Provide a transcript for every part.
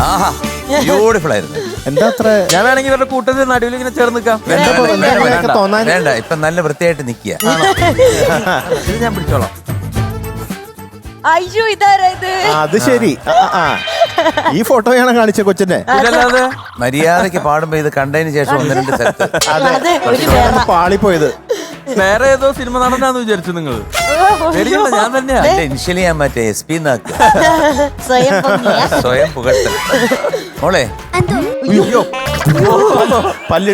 ആഹാ beautiful ആയിരുന്നു. എന്താ അത്ര? ഞാൻ വേണമെങ്കിൽ ഇവരുടെ കൂട്ടത്തിൽ നടുവിൽ ഇങ്ങനെ ചേർന്ന് നിൽക്കാം. വേണ്ട, ഇപ്പൊ നല്ല വൃത്തിയായിട്ട് നിക്കുക. ഇത് ഞാൻ പിടിച്ചോളാം. അയ്യോ ഇതാരാ ഇത്? അത് ശരി. ഈ ഫോട്ടോയാണ് കാണിച്ച കൊച്ചിനെ. മര്യാദക്ക് പാടുമ്പോ ഇത് കണ്ടതിന് ശേഷം 1-2 സ്ഥലത്ത് പാളിപ്പോയത്. വേറെ ഏതോ സിനിമ നടനാന്ന് വിചാരിച്ചു നിങ്ങൾ? ഞാൻ തന്നെയാ. ഇനിഷ്യലി ഞാൻ മറ്റേ SP നാക്കുക, സ്വയം സ്വയം പുകഴ്ത്തൽ. മോളെ പല്ല്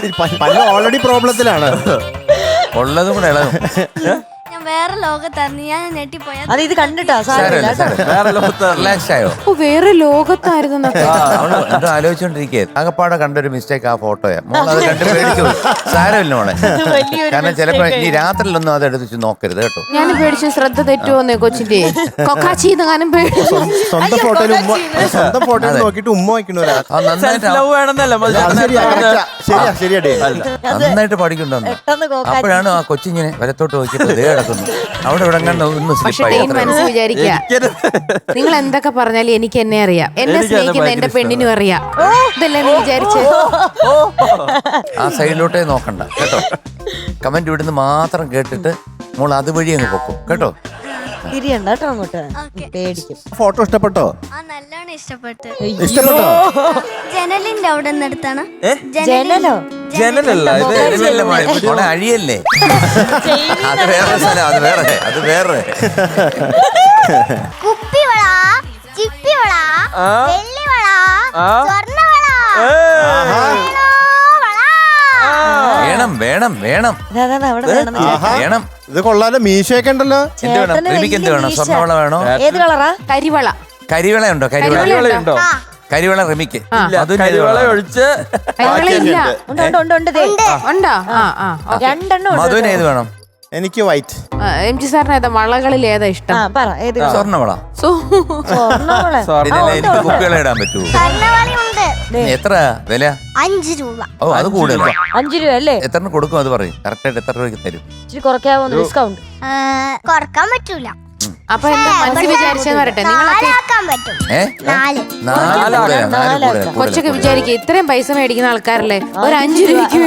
ഓൾറെഡി പ്രോബ്ലത്തിലാണ്. ഉള്ളതും കൂടെ ഇളകും. വേറെ ലോകത്തായിരുന്നു ഞാൻ ഞെട്ടിപ്പോയ. അത് ഇത് കണ്ടിട്ടാ വേറെ ലോകത്ത് റിലാക്സ് ആയോ? വേറെ ലോകത്തായിരുന്നു. എന്തോ ആലോചിച്ചോണ്ടിരിക്കേ. ആകപ്പാടെ കണ്ടൊരു മിസ്റ്റേക്ക് ആ ഫോട്ടോയാ. മോൾ അത് കണ്ട് പേടിച്ചു. സാരമില്ല മോളെ, കാരണം ചിലപ്പോ ഈ രാത്രിയിലൊന്നും അത് എടുത്ത് നോക്കരുത് കേട്ടോ. ഞാൻ പേടിച്ചു ശ്രദ്ധ തെറ്റുവന്നേ കൊച്ചിന്റെ. കൊക്കാച്ചിന്നും പേടിച്ചു. സ്വന്തം ഫോട്ടോയിൽ നോക്കിട്ട് ഉമ്മ വയ്ക്കണ ലവ് വേണമെന്നല്ല ശരിയാ. നന്നായിട്ട് പഠിക്കണ്ടോ. അപ്പോഴാണ് ആ കൊച്ചിങ്ങനെ വലത്തോട്ട് നോക്കിയിട്ട് ദേ കിടക്കുന്നു. അവിടെ ഇവിടെ ഒന്ന് സ്ലിപ്പായി. മനസ്സ് വിചാരിക്കുക, നിങ്ങൾ എന്തൊക്കെ പറഞ്ഞാലും എനിക്ക് എന്നെ അറിയാം. എന്നെ സ്നേഹിക്കുന്ന എന്റെ പെണ്ണിനും അറിയാം. ഇതല്ലേ നീ വിചാരിച്ചേ? ആ സൈഡിലോട്ടേ നോക്കണ്ട കേട്ടോ. കമന്റ് ഇവിടുന്ന് മാത്രം കേട്ടിട്ട് മോൾ അതുവഴി അങ്ങ് പൊക്കും കേട്ടോ. തിരിയണ്ട കേട്ടോ അങ്ങോട്ട്. പേടിക്കും. ഫോട്ടോ ഇഷ്ടപ്പെട്ടോ? നല്ലോണം ഇഷ്ടപ്പെട്ടു. ഇഷ്ടപ്പെട്ടോ? ജനലിന്റെ അവിടെ നിന്ന് എടുത്താണ്. ജനലോ? ജനലല്ല ഇത്. മോളെ അഴിയല്ലേ? അത് വേറെ സ്ഥലം. അത് വേറെ. കുപ്പിവള, ചിപ്പിവള, വെള്ളിവള, സ്വർണ്ണവള, വേണം വേണം. വേണം. ഇത് കൊള്ളാലോ. മീശയൊക്കെ ഉണ്ടല്ലോ. എന്ത് വേണം? റിമിക്ക് എന്ത് വേണം? സ്വർണ്ണവള വേണോ? ഏത് കളറാ? കരിവള. കരിവള ഉണ്ടോ? ഉണ്ടോ? കരിവള റിമിക്ക്. കരിവള ഒഴിച്ച് ഉണ്ടോ? രണ്ടെണ്ണം. മധുവിന് ഏത് വേണം? എനിക്ക് വൈറ്റ്. MG സാറിന് ഏതാ വളകളിൽ ഏതാ ഇഷ്ടം? സ്വർണ്ണവള. എനിക്ക് കുപ്പികളെ ഇടാൻ പറ്റൂ. എത്ര വില? 5 രൂപ. ഓ അത് കൂടുതലാണ്. 5 രൂപ അല്ലേ? എത്ര കൊടുക്കും അത് പറയും. കറക്റ്റായിട്ട് എത്ര രൂപയ്ക്ക് തരും? ഇച്ചിരി കുറയ്ക്കാവോ? ഡിസ്കൗണ്ട് കുറക്കാൻ പറ്റൂല. അപ്പൊ എന്താ മനസ്സിൽ വിചാരിച്ചെന്ന് പറയട്ടെ. നിങ്ങളൊക്കെ പറ്റും. 4 കൊച്ചൊക്കെ വിചാരിക്കുക ഇത്രയും പൈസ മേടിക്കുന്ന ആൾക്കാരല്ലേ ഒരു 5 രൂപയ്ക്ക്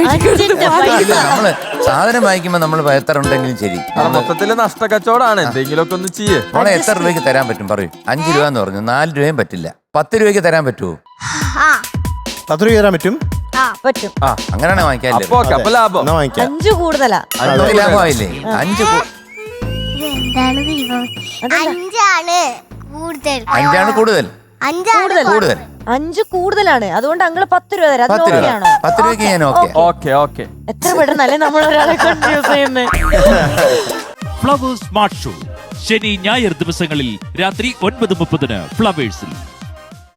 നമ്മള് സാധനം വാങ്ങിക്കുമ്പോ നമ്മള് എത്ര ഉണ്ടെങ്കിലും ശരി. മൊത്തത്തില് നഷ്ടക്കച്ചവടാണ്. എന്തെങ്കിലുമൊക്കെ ഒന്ന് ചെയ്യേ. മോളെ എത്ര രൂപയ്ക്ക് തരാൻ പറ്റും പറയൂ. 5 രൂപ എന്ന് പറഞ്ഞു. 4 രൂപയും പറ്റില്ല. 10 രൂപയ്ക്ക് തരാൻ പറ്റുമോ? 10 രൂപ തരാൻ പറ്റും. പറ്റും. അങ്ങനെയാണെ വാങ്ങിക്കാല്ലേ? അപ്പൊ ലാഭം. 5 കൂടുതലാ. ലാഭമായില്ലേ? 5 എന്താണ് ദൈവം? 5 കൂടുതൽ. 5 കൂടുതൽ. 5 കൂടുതലാണ്. അതുകൊണ്ട് അങ്ങള് 10 രൂപ തരാം. 10 രൂപയ്ക്ക് ഞാൻ ഓക്കെ. എത്ര പെട്ടെന്നല്ലേ നമ്മൾ ഒരാളെ കൺഫ്യൂസ് ചെയ്യുന്നത്. ഫ്ലവേഴ്സ് സ്മാർട്ട് ഷോ ശനി ഞായർ ദിവസങ്ങളിൽ രാത്രി 9:30 ഫ്ലവേഴ്സിൽ.